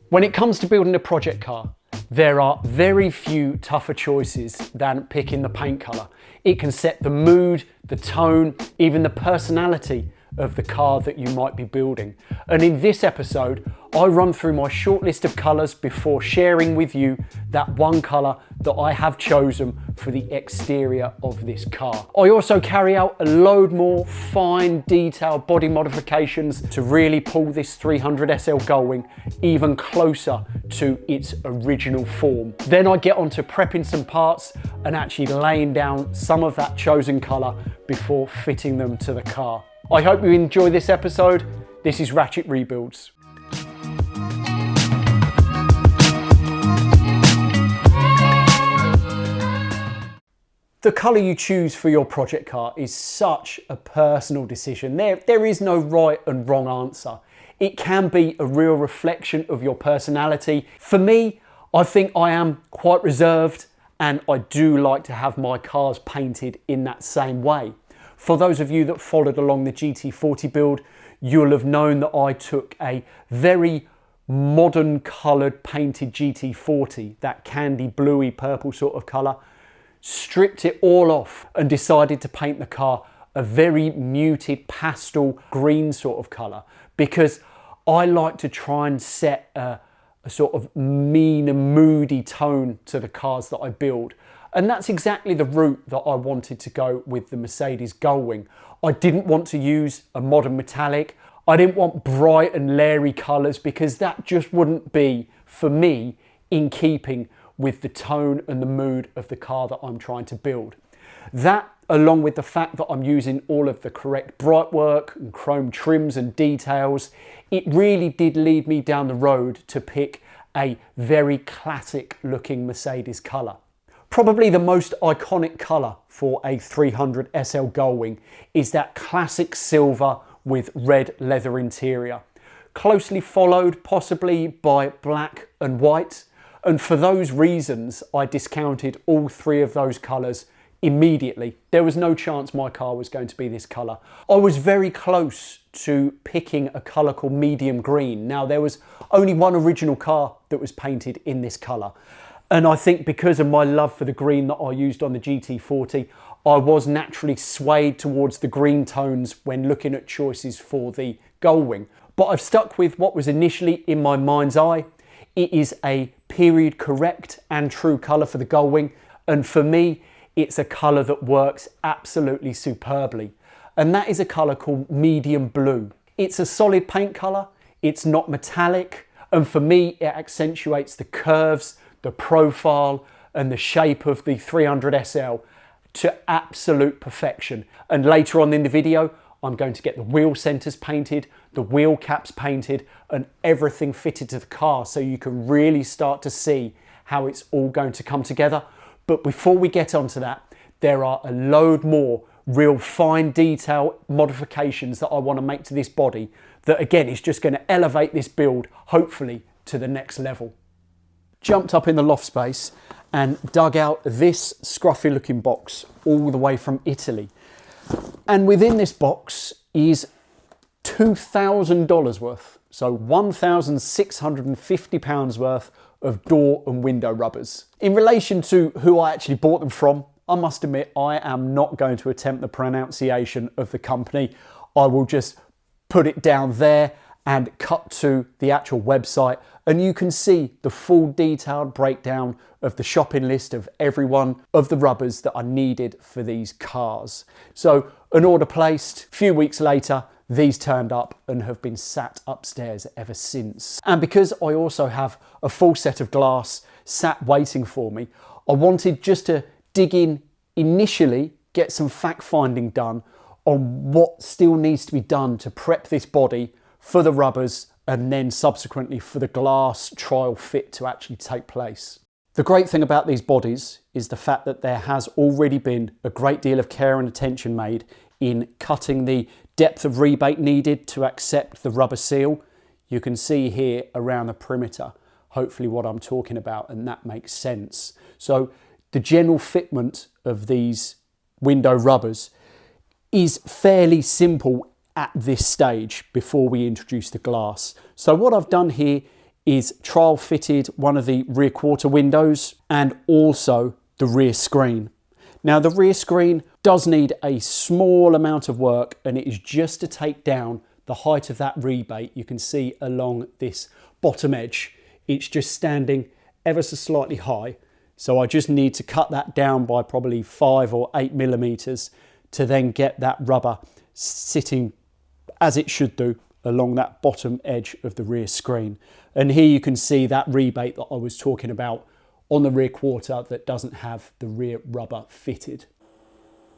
When it comes to building a project car, there are very few tougher choices than picking the paint colour. It can set the mood, the tone, even the personality of the car that you might be building. And in this episode, I run through my short list of colours before sharing with you that one colour that I have chosen for the exterior of this car. I also carry out a load more fine detailed body modifications to really pull this 300SL Gullwing even closer to its original form. Then I get on to prepping some parts and actually laying down some of that chosen colour before fitting them to the car. I hope you enjoy this episode. This is Ratchet Rebuilds. The colour you choose for your project car is such a personal decision. There is no right and wrong answer. It can be a real reflection of your personality. For me, I think I am quite reserved and I do like to have my cars painted in that same way. For those of you that followed along the GT40 build, you'll have known that I took a very modern coloured painted GT40, that candy bluey purple sort of colour, stripped it all off and decided to paint the car a very muted pastel green sort of colour, because I like to try and set a sort of mean and moody tone to the cars that I build. And that's exactly the route that I wanted to go with the Mercedes Gullwing. I didn't want to use a modern metallic. I didn't want bright and leery colours because that just wouldn't be, for me, in keeping with the tone and the mood of the car that I'm trying to build. That, along with the fact that I'm using all of the correct bright work and chrome trims and details, it really did lead me down the road to pick a very classic looking Mercedes colour. Probably the most iconic colour for a 300SL Gullwing is that classic silver with red leather interior, closely followed possibly by black and white. And for those reasons, I discounted all three of those colours immediately. There was no chance my car was going to be this colour. I was very close to picking a colour called medium green. Now, there was only one original car that was painted in this colour. And I think because of my love for the green that I used on the GT40, I was naturally swayed towards the green tones when looking at choices for the Gullwing. But I've stuck with what was initially in my mind's eye. It is a period correct and true colour for the Gullwing. And for me, it's a colour that works absolutely superbly. And that is a colour called medium blue. It's a solid paint colour. It's not metallic. And for me, it accentuates the curves, the profile and the shape of the 300SL to absolute perfection. And later on in the video, I'm going to get the wheel centers painted, the wheel caps painted, and everything fitted to the car so you can really start to see how it's all going to come together. But before we get onto that, there are a load more real fine detail modifications that I want to make to this body that again is just going to elevate this build hopefully to the next level. Jumped up in the loft space and dug out this scruffy looking box all the way from Italy. And within this box is $2,000 worth, so £1,650 worth of door and window rubbers. In relation to who I actually bought them from, I must admit I am not going to attempt the pronunciation of the company. I will just put it down there and cut to the actual website, and you can see the full detailed breakdown of the shopping list of every one of the rubbers that are needed for these cars. So an order placed, a few weeks later, these turned up and have been sat upstairs ever since. And because I also have a full set of glass sat waiting for me, I wanted just to dig in initially, get some fact finding done on what still needs to be done to prep this body for the rubbers and then subsequently for the glass trial fit to actually take place. The great thing about these bodies is the fact that there has already been a great deal of care and attention made in cutting the depth of rebate needed to accept the rubber seal. You can see here around the perimeter, hopefully what I'm talking about, and that makes sense. So the general fitment of these window rubbers is fairly simple at this stage before we introduce the glass. So what I've done here is trial fitted one of the rear quarter windows and also the rear screen. Now the rear screen does need a small amount of work, and it is just to take down the height of that rebate. You can see along this bottom edge, it's just standing ever so slightly high. So I just need to cut that down by probably 5 or 8 millimeters to then get that rubber sitting as it should do along that bottom edge of the rear screen. And here you can see that rebate that I was talking about on the rear quarter that doesn't have the rear rubber fitted.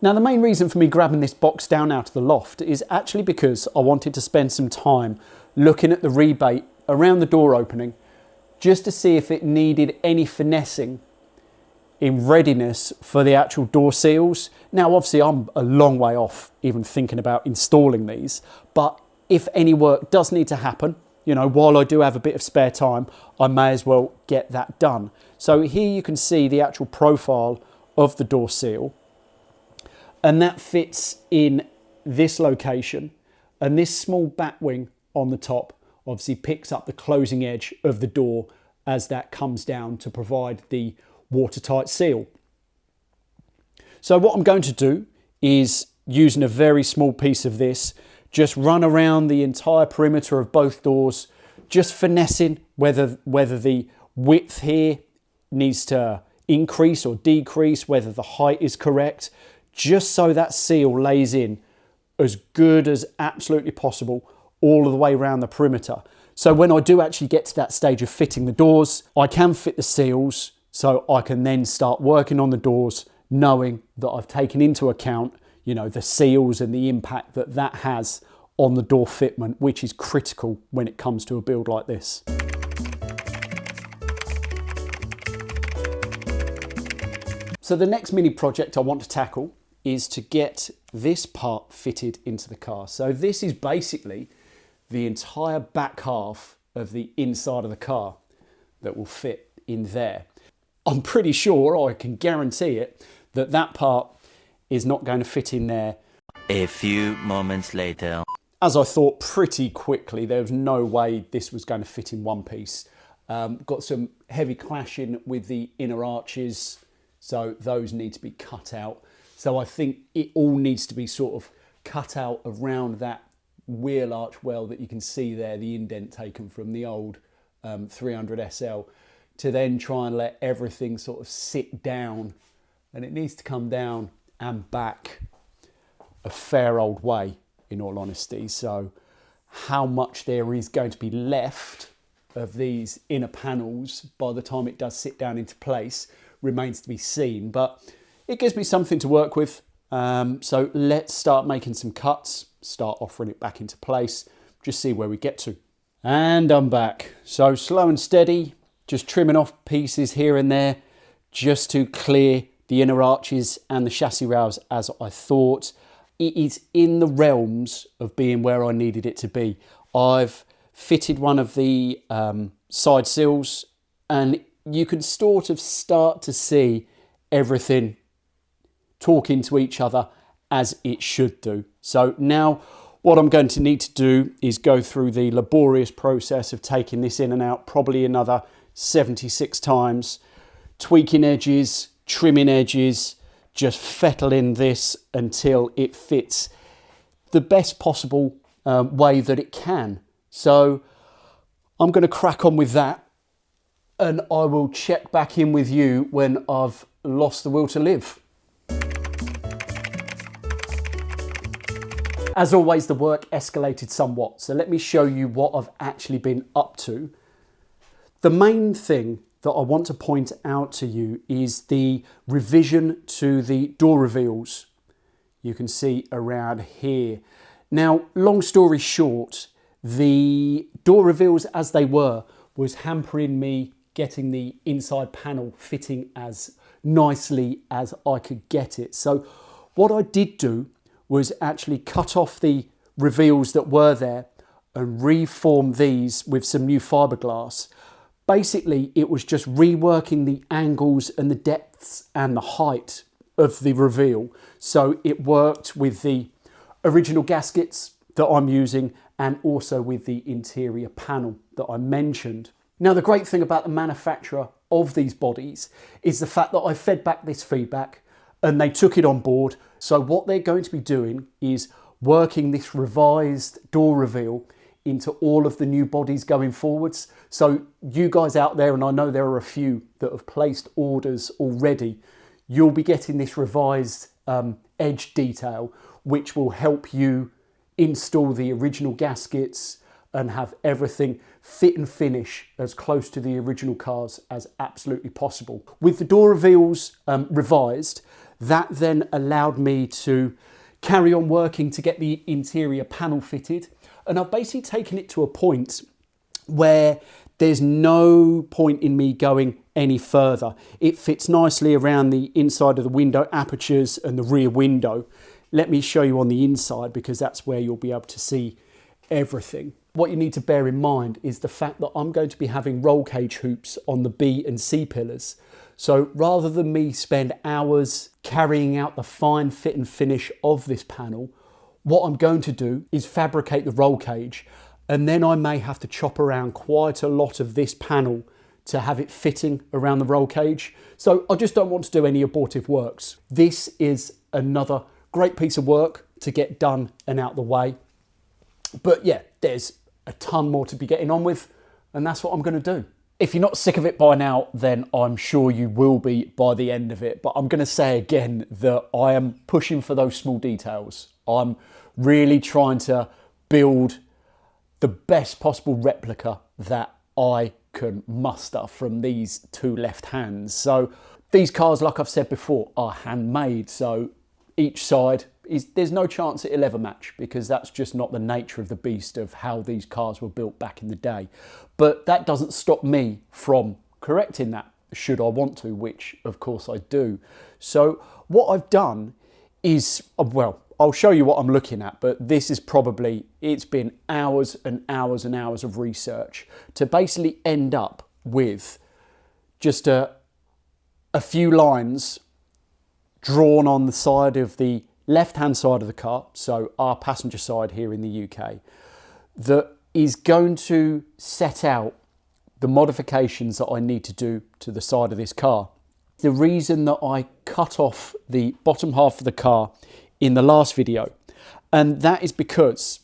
Now the main reason for me grabbing this box down out of the loft is actually because I wanted to spend some time looking at the rebate around the door opening just to see if it needed any finessing in readiness for the actual door seals. Now obviously I'm a long way off even thinking about installing these, but if any work does need to happen, you know, while I do have a bit of spare time, I may as well get that done. So here you can see the actual profile of the door seal, and that fits in this location, and this small bat wing on the top obviously picks up the closing edge of the door as that comes down to provide the watertight seal. So what I'm going to do is, using a very small piece of this, just run around the entire perimeter of both doors, just finessing whether the width here needs to increase or decrease, whether the height is correct, just so that seal lays in as good as absolutely possible all of the way around the perimeter. So when I do actually get to that stage of fitting the doors, I can fit the seals, so I can then start working on the doors knowing that I've taken into account, you know, the seals and the impact that that has on the door fitment, which is critical when it comes to a build like this. So the next mini project I want to tackle is to get this part fitted into the car. So this is basically the entire back half of the inside of the car that will fit in there. I'm pretty sure, or I can guarantee it, that that part is not going to fit in there. A few moments later. As I thought pretty quickly, there was no way this was going to fit in one piece. Got some heavy clashing with the inner arches, so those need to be cut out. So I think it all needs to be sort of cut out around that wheel arch well that you can see there, the indent taken from the old 300SL, to then try and let everything sort of sit down, and it needs to come down and back a fair old way, in all honesty. So how much there is going to be left of these inner panels by the time it does sit down into place remains to be seen, but it gives me something to work with. So let's start making some cuts, start offering it back into place, just see where we get to. And I'm back. So slow and steady, just trimming off pieces here and there just to clear the inner arches and the chassis rails as I thought. It is in the realms of being where I needed it to be. I've fitted one of the side sills, and you can sort of start to see everything talking to each other as it should do. So now what I'm going to need to do is go through the laborious process of taking this in and out, probably another 76 times, tweaking edges, trimming edges, just fettling this until it fits the best possible way that it can. So I'm going to crack on with that, and I will check back in with you when I've lost the will to live. As always, the work escalated somewhat, so let me show you what I've actually been up to. The main thing that I want to point out to you is the revision to the door reveals. You can see around here. Now, long story short, the door reveals as they were was hampering me getting the inside panel fitting as nicely as I could get it. So what I did do was actually cut off the reveals that were there and reform these with some new fiberglass. Basically, it was just reworking the angles and the depths and the height of the reveal. So it worked with the original gaskets that I'm using and also with the interior panel that I mentioned. Now, the great thing about the manufacturer of these bodies is the fact that I fed back this feedback and they took it on board. So what they're going to be doing is working this revised door reveal into all of the new bodies going forwards. So you guys out there, and I know there are a few that have placed orders already, you'll be getting this revised edge detail, which will help you install the original gaskets and have everything fit and finish as close to the original cars as absolutely possible. With the door reveals revised, that then allowed me to carry on working to get the interior panel fitted. And I've basically taken it to a point where there's no point in me going any further. It fits nicely around the inside of the window apertures and the rear window. Let me show you on the inside, because that's where you'll be able to see everything. What you need to bear in mind is the fact that I'm going to be having roll cage hoops on the B and C pillars. So rather than me spend hours carrying out the fine fit and finish of this panel, what I'm going to do is fabricate the roll cage, and then I may have to chop around quite a lot of this panel to have it fitting around the roll cage. So I just don't want to do any abortive works. This is another great piece of work to get done and out the way. But yeah, there's a ton more to be getting on with, and that's what I'm going to do. If you're not sick of it by now, then I'm sure you will be by the end of it. But I'm going to say again that I am pushing for those small details. I'm really trying to build the best possible replica that I can muster from these two left hands. So these cars, like I've said before, are handmade. So each side there's no chance it'll ever match, because that's just not the nature of the beast of how these cars were built back in the day. But that doesn't stop me from correcting that should I want to, which of course I do. So what I've done is, well, I'll show you what I'm looking at, but this is probably, it's been hours and hours and hours of research to basically end up with just a few lines drawn on the side of the left-hand side of the car, so our passenger side here in the UK, that is going to set out the modifications that I need to do to the side of this car. The reason that I cut off the bottom half of the car in the last video, and that is because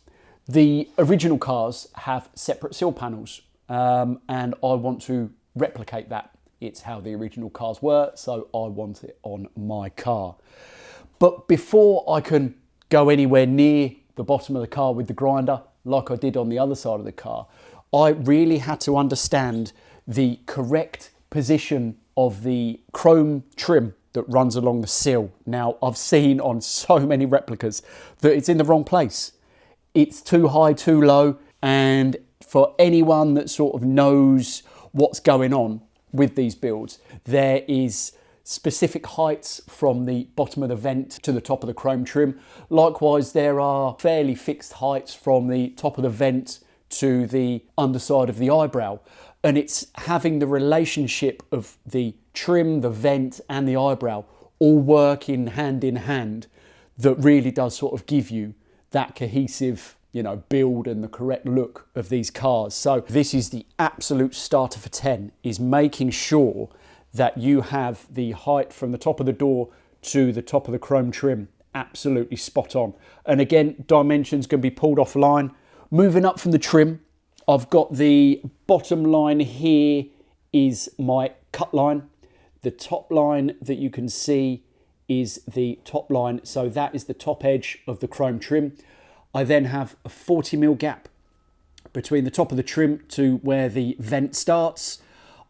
the original cars have separate sill panels, and I want to replicate that. It's how the original cars were, so I want it on my car. But before I can go anywhere near the bottom of the car with the grinder, like I did on the other side of the car, I really had to understand the correct position of the chrome trim that runs along the sill. Now, I've seen on so many replicas that it's in the wrong place. It's too high, too low, and for anyone that sort of knows what's going on with these builds, there is specific heights from the bottom of the vent to the top of the chrome trim. Likewise, there are fairly fixed heights from the top of the vent to the underside of the eyebrow. And it's having the relationship of the trim, the vent and the eyebrow all working hand in hand that really does sort of give you that cohesive, build and the correct look of these cars. So this is the absolute starter for 10, is making sure that you have the height from the top of the door to the top of the chrome trim absolutely spot on. And again, dimensions can be pulled offline. Moving up from the trim, I've got the bottom line here is my cut line. The top line that you can see is the top line. So that is the top edge of the chrome trim. I then have a 40mm gap between the top of the trim to where the vent starts.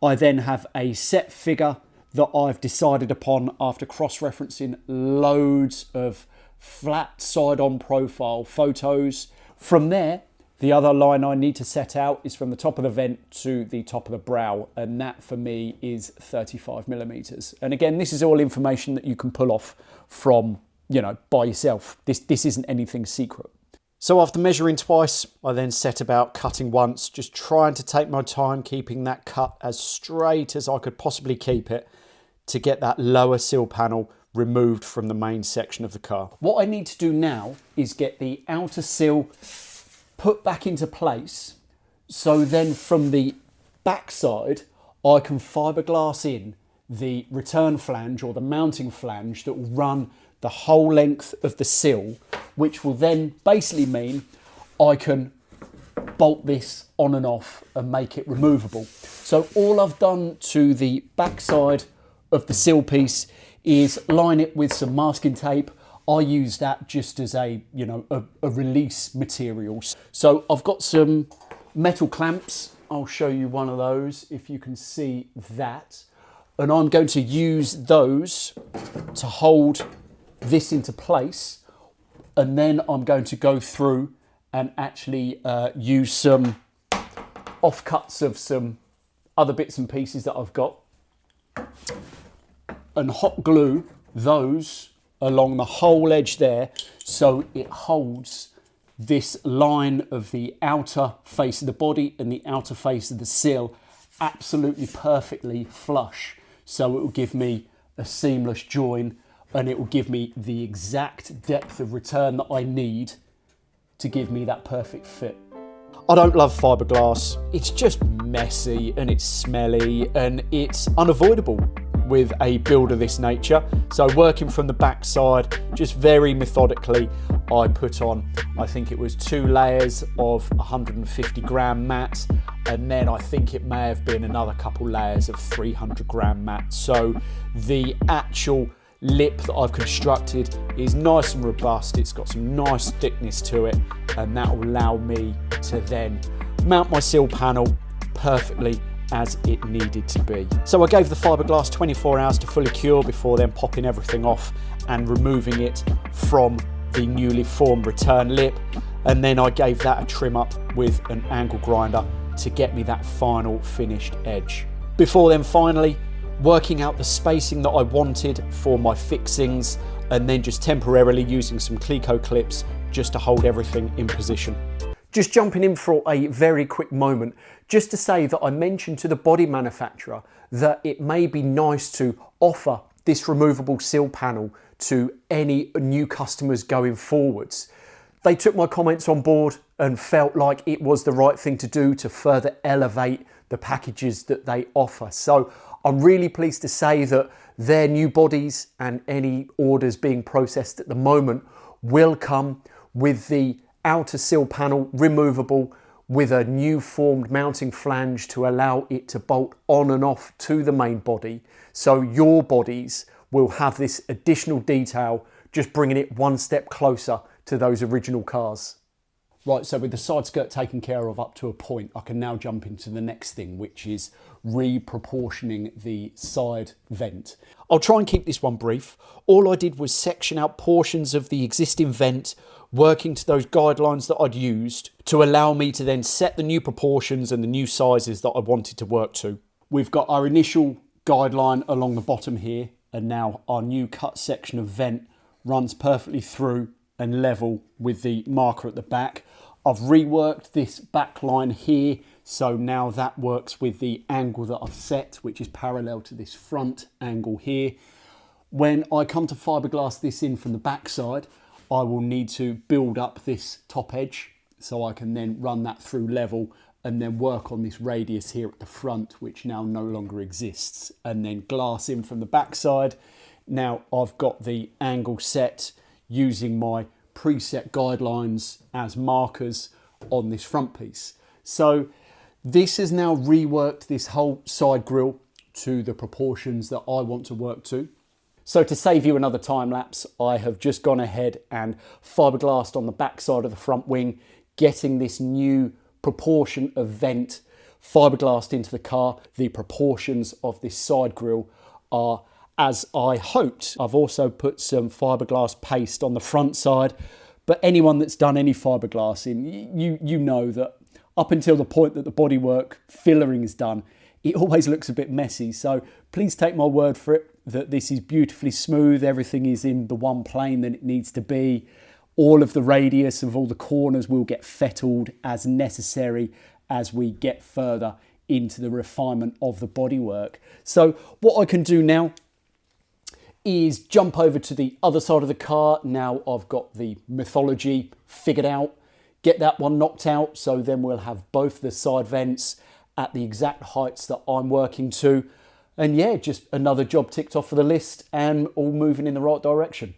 I then have a set figure that I've decided upon after cross-referencing loads of flat side-on profile photos. From there, the other line I need to set out is from the top of the vent to the top of the brow, and that for me is 35mm. And again, this is all information that you can pull off from, by yourself. This isn't anything secret. So after measuring twice, I then set about cutting once, just trying to take my time, keeping that cut as straight as I could possibly keep it to get that lower sill panel removed from the main section of the car. What I need to do now is get the outer sill put back into place. So then from the backside, I can fiberglass in the return flange or the mounting flange that will run the whole length of the sill, which will then basically mean I can bolt this on and off and make it removable. So all I've done to the backside of the sill piece is line it with some masking tape. I use that just as a release material. So I've got some metal clamps. I'll show you one of those if you can see that. And I'm going to use those to hold this into place. And then I'm going to go through and actually use some offcuts of some other bits and pieces that I've got and hot glue those along the whole edge there so it holds this line of the outer face of the body and the outer face of the sill absolutely perfectly flush. So it will give me a seamless join and it will give me the exact depth of return that I need to give me that perfect fit. I don't love fiberglass. It's just messy and it's smelly and it's unavoidable with a build of this nature. So working from the backside, just very methodically, I put on, I think it was 2 layers of 150 gram mat, and then I think it may have been another couple layers of 300 gram mat. So the actual lip that I've constructed is nice and robust. It's got some nice thickness to it, and that will allow me to then mount my sill panel perfectly as it needed to be. So I gave the fiberglass 24 hours to fully cure before then popping everything off and removing it from the newly formed return lip. And then I gave that a trim up with an angle grinder to get me that final finished edge. Before then finally working out the spacing that I wanted for my fixings, and then just temporarily using some Cleco clips just to hold everything in position. Just jumping in for a very quick moment, just to say that I mentioned to the body manufacturer that it may be nice to offer this removable sill panel to any new customers going forwards. They took my comments on board and felt like it was the right thing to do to further elevate the packages that they offer. So I'm really pleased to say that their new bodies and any orders being processed at the moment will come with the outer sill panel removable with a new formed mounting flange to allow it to bolt on and off to the main body. So your bodies will have this additional detail, just bringing it one step closer to those original cars. Right, so with the side skirt taken care of up to a point, I can now jump into the next thing, which is reproportioning the side vent. I'll try and keep this one brief. All I did was section out portions of the existing vent, working to those guidelines that I'd used to allow me to then set the new proportions and the new sizes that I wanted to work to. We've got our initial guideline along the bottom here, and now our new cut section of vent runs perfectly through and level with the marker at the back. I've reworked this back line here, so now that works with the angle that I've set, which is parallel to this front angle here. When I come to fiberglass this in from the back side, I will need to build up this top edge so I can then run that through level and then work on this radius here at the front, which now no longer exists, and then glass in from the back side. Now I've got the angle set using my preset guidelines as markers on this front piece. So this has now reworked this whole side grille to the proportions that I want to work to. So to save you another time lapse, I have just gone ahead and fiberglassed on the back side of the front wing, getting this new proportion of vent fiberglassed into the car. The proportions of this side grille are as I hoped. I've also put some fiberglass paste on the front side, but anyone that's done any fiberglassing, you know that up until the point that the bodywork fillering is done, it always looks a bit messy. So please take my word for it that this is beautifully smooth. Everything is in the one plane that it needs to be. All of the radius of all the corners will get fettled as necessary as we get further into the refinement of the bodywork. So what I can do now is jump over to the other side of the car. Now I've got the mythology figured out, get that one knocked out, so then we'll have both the side vents at the exact heights that I'm working to. And yeah, just another job ticked off for the list and all moving in the right direction.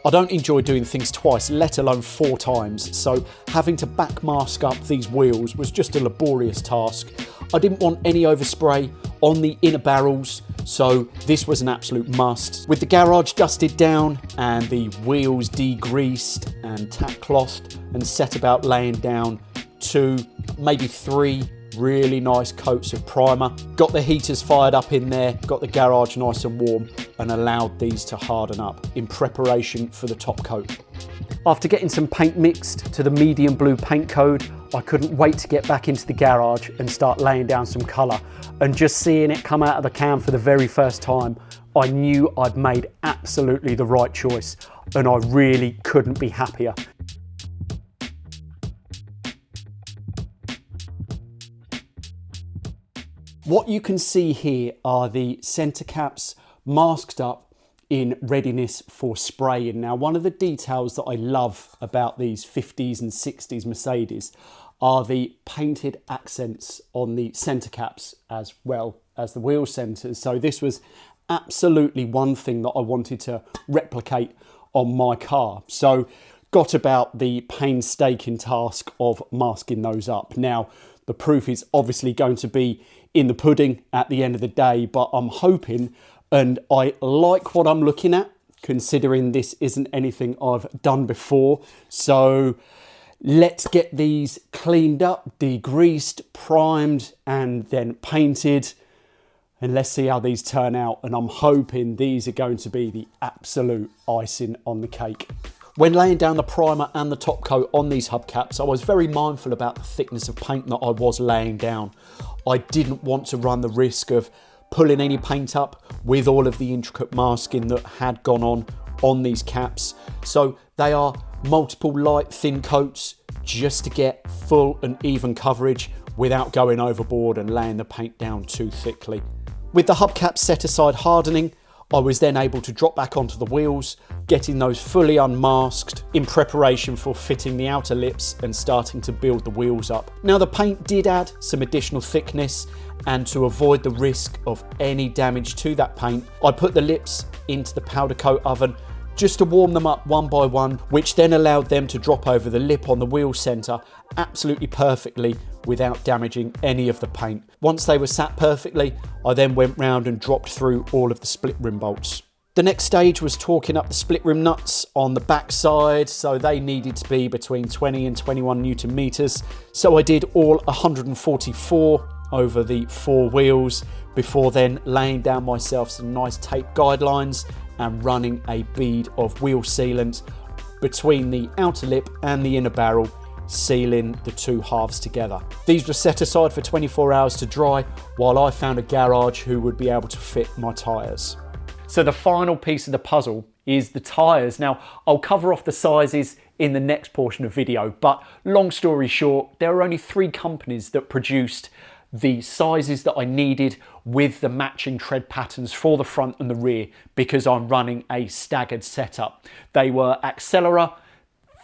I don't enjoy doing things twice, let alone 4 times, so having to backmask up these wheels was just a laborious task. I didn't want any overspray on the inner barrels, so this was an absolute must. With the garage dusted down and the wheels degreased and tack clothed, and set about laying down 2, maybe 3 really nice coats of primer. Got the heaters fired up in there, got the garage nice and warm, and allowed these to harden up in preparation for the top coat. After getting some paint mixed to the medium blue paint code, I couldn't wait to get back into the garage and start laying down some colour. And just seeing it come out of the can for the very first time, I knew I'd made absolutely the right choice, and I really couldn't be happier. What you can see here are the centre caps masked up in readiness for spraying. Now, one of the details that I love about these 50s and 60s Mercedes are the painted accents on the centre caps as well as the wheel centres. So this was absolutely one thing that I wanted to replicate on my car. So got about the painstaking task of masking those up. Now, the proof is obviously going to be in the pudding at the end of the day, but I'm hoping, and I like what I'm looking at, considering this isn't anything I've done before. So let's get these cleaned up, degreased, primed, and then painted. And let's see how these turn out. And I'm hoping these are going to be the absolute icing on the cake. When laying down the primer and the top coat on these hubcaps, I was very mindful about the thickness of paint that I was laying down. I didn't want to run the risk of pulling any paint up with all of the intricate masking that had gone on these caps. So they are multiple light thin coats just to get full and even coverage without going overboard and laying the paint down too thickly. With the hubcaps set aside hardening, I was then able to drop back onto the wheels, getting those fully unmasked in preparation for fitting the outer lips and starting to build the wheels up. Now, the paint did add some additional thickness, and to avoid the risk of any damage to that paint, I put the lips into the powder coat oven just to warm them up one by one, which then allowed them to drop over the lip on the wheel centre absolutely perfectly without damaging any of the paint. Once they were sat perfectly, I then went round and dropped through all of the split rim bolts. The next stage was torquing up the split rim nuts on the back side, so they needed to be between 20 and 21 Newton meters. So I did all 144 over the 4 wheels before then laying down myself some nice tape guidelines and running a bead of wheel sealant between the outer lip and the inner barrel, sealing the 2 halves together. These were set aside for 24 hours to dry while I found a garage who would be able to fit my tyres. So the final piece of the puzzle is the tyres. Now, I'll cover off the sizes in the next portion of video, but long story short, there were only 3 companies that produced the sizes that I needed with the matching tread patterns for the front and the rear, because I'm running a staggered setup. They were Accelera,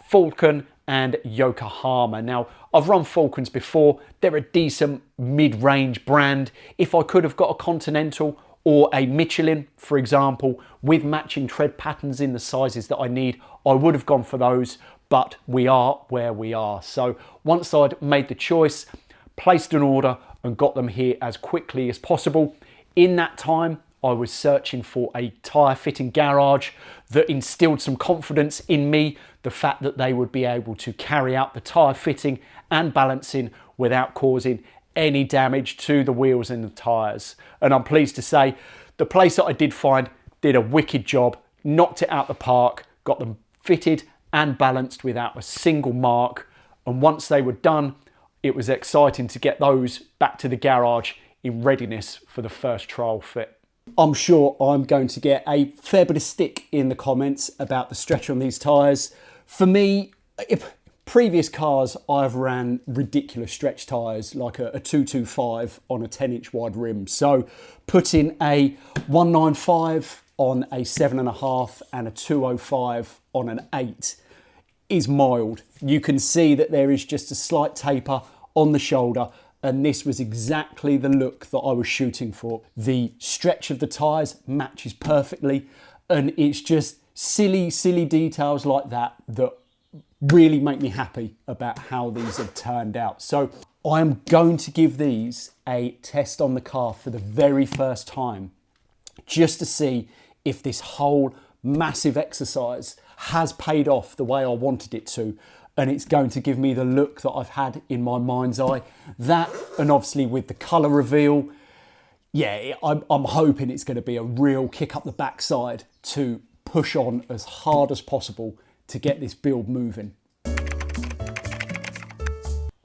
Falcon and Yokohama. Now, I've run Falcons before. They're a decent mid-range brand. If I could have got a Continental or a Michelin, for example, with matching tread patterns in the sizes that I need, I would have gone for those, but we are where we are. So once I'd made the choice, placed an order and got them here as quickly as possible. In that time, I was searching for a tyre fitting garage that instilled some confidence in me, the fact that they would be able to carry out the tyre fitting and balancing without causing any damage to the wheels and the tyres. And I'm pleased to say the place that I did find did a wicked job, knocked it out the park, got them fitted and balanced without a single mark. And once they were done, it was exciting to get those back to the garage in readiness for the first trial fit. I'm sure I'm going to get a fair bit of stick in the comments about the stretch on these tyres. For me, previous cars I've ran ridiculous stretch tyres, like a 225 on a 10-inch wide rim. So putting a 195 on a 7.5 and a 205 on an 8 is mild. You can see that there is just a slight taper on the shoulder, and this was exactly the look that I was shooting for. The stretch of the tyres matches perfectly, and it's just silly details like that that really make me happy about how these have turned out. So I'm going to give these a test on the car for the very first time, just to see if this whole massive exercise has paid off the way I wanted it to, and it's going to give me the look that I've had in my mind's eye. That, and obviously with the colour reveal, yeah, I'm hoping it's going to be a real kick up the backside to push on as hard as possible to get this build moving.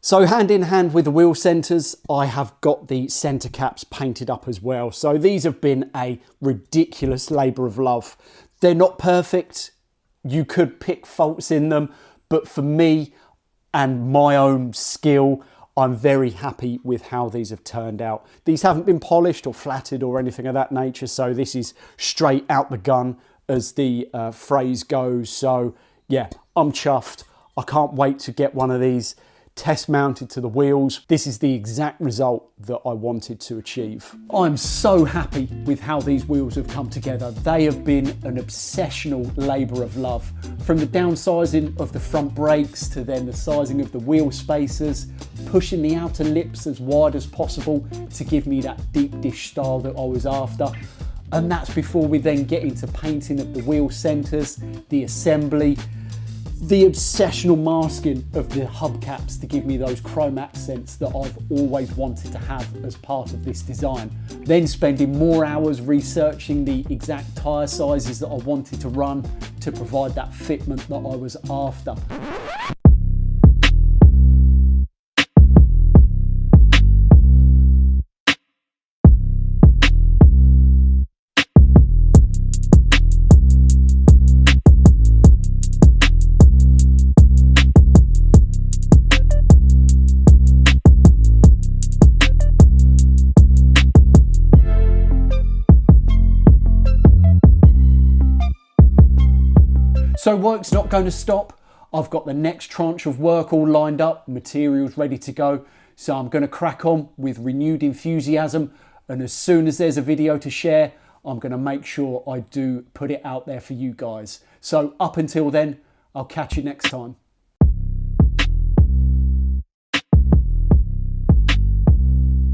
So hand in hand with the wheel centres, I have got the centre caps painted up as well. So these have been a ridiculous labour of love. They're not perfect. You could pick faults in them, but for me and my own skill, I'm very happy with how these have turned out. These haven't been polished or flatted or anything of that nature, so this is straight out the gun, as the phrase goes. So yeah, I'm chuffed. I can't wait to get one of these test mounted to the wheels. This is the exact result that I wanted to achieve. I'm so happy with how these wheels have come together. They have been an obsessional labour of love. From the downsizing of the front brakes to then the sizing of the wheel spacers, pushing the outer lips as wide as possible to give me that deep dish style that I was after. And that's before we then get into painting of the wheel centres, the assembly, the obsessional masking of the hubcaps to give me those chrome accents that I've always wanted to have as part of this design. Then spending more hours researching the exact tyre sizes that I wanted to run to provide that fitment that I was after. So work's not going to stop. I've got the next tranche of work all lined up, materials ready to go. So I'm going to crack on with renewed enthusiasm. And as soon as there's a video to share, I'm going to make sure I do put it out there for you guys. So up until then, I'll catch you next time.